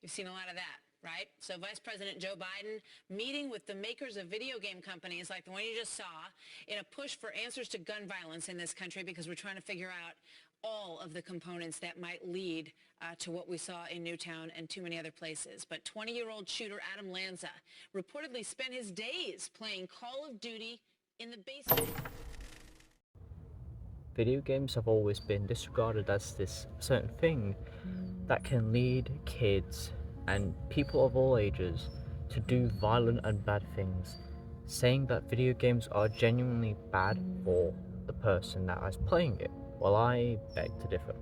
We've seen a lot of that, right? So Vice President Joe Biden meeting with the makers of video game companies like the one you just saw in a push for answers to gun violence in this country, because we're trying to figure out all of the components that might lead to what we saw in Newtown and too many other places. But 20-year-old shooter Adam Lanza reportedly spent his days playing Call of Duty in the basement. Video games have always been disregarded as this certain thing that can lead kids and people of all ages to do violent and bad things, saying that video games are genuinely bad for the person that is playing it. Well, I beg to differ.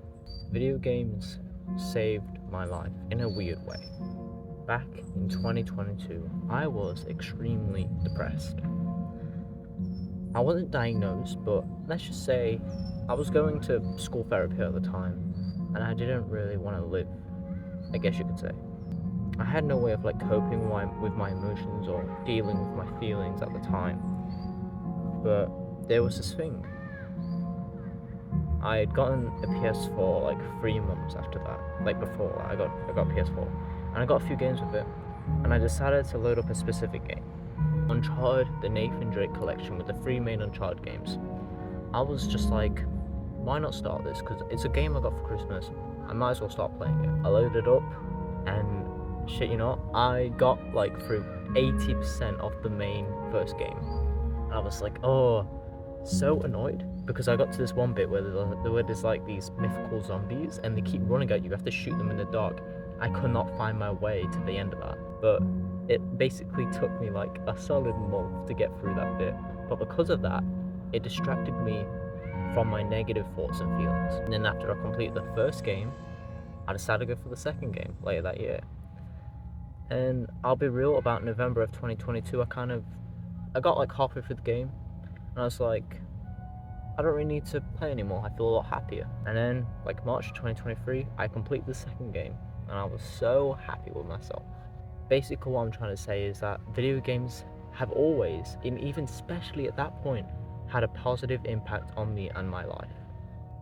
Video games saved my life in a weird way. Back in 2022, I was extremely depressed. I wasn't diagnosed, but let's just say I was going to school therapy at the time, and I didn't really want to live, I guess you could say. I had no way of coping with my emotions or dealing with my feelings at the time. But there was this thing. I had gotten a PS4 3 months after that, before I got PS4, and I got a few games with it, and I decided to load up a specific game. Uncharted, the Nathan Drake collection with the 3 main Uncharted games. I was just like, why not start this? Because it's a game I got for Christmas. I might as well start playing it. I loaded it up, and shit, I got through 80% of the main first game. And I was like, oh, so annoyed, because I got to this one bit where there's these mythical zombies, and they keep running at you. You have to shoot them in the dark. I could not find my way to the end of that. But it basically took me a solid month to get through that bit. But because of that, it distracted me from my negative thoughts and feelings. And then after I completed the first game, I decided to go for the second game later that year. And I'll be real, about November of 2022, I got halfway through the game, and I was like, I don't really need to play anymore. I feel a lot happier. And then March 2023, I completed the second game, and I was so happy with myself. Basically, what I'm trying to say is that video games have always, and even especially at that point, had a positive impact on me and my life.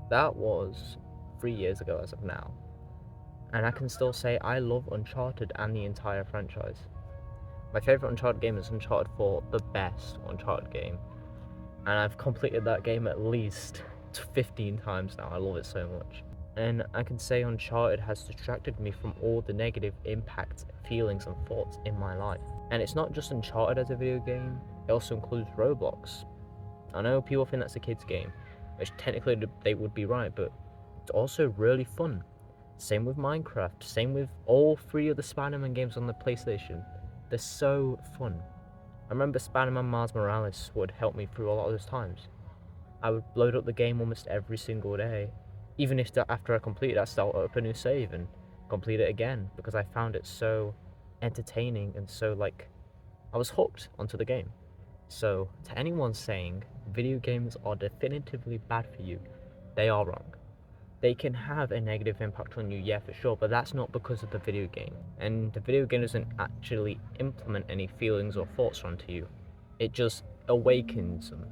That was 3 years ago as of now. And I can still say I love Uncharted and the entire franchise. My favourite Uncharted game is Uncharted 4, the best Uncharted game. And I've completed that game at least 15 times now. I love it so much. And I can say Uncharted has distracted me from all the negative impacts, feelings and thoughts in my life. And it's not just Uncharted as a video game, it also includes Roblox. I know people think that's a kid's game, which technically they would be right, but it's also really fun. Same with Minecraft, same with all 3 of the Spider-Man games on the PlayStation. They're so fun. I remember Spider-Man Miles Morales would help me through a lot of those times. I would load up the game almost every single day. Even if after I completed it, I start up a new save and complete it again, because I found it so entertaining and so I was hooked onto the game. So to anyone saying video games are definitively bad for you, they are wrong. They can have a negative impact on you, yeah, for sure, but that's not because of the video game. And the video game doesn't actually implement any feelings or thoughts onto you. It just awakens them.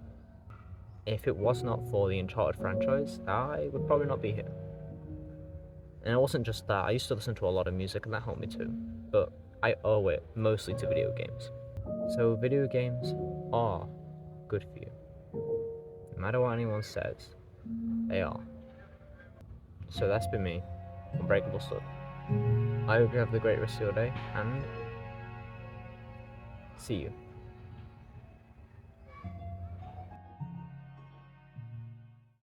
If it was not for the Uncharted franchise, I would probably not be here. And it wasn't just that, I used to listen to a lot of music and that helped me too. But I owe it mostly to video games. So video games are good for you. No matter what anyone says, they are. So that's been me, Unbreakable Stud. I hope you have a great rest of your day, and see you.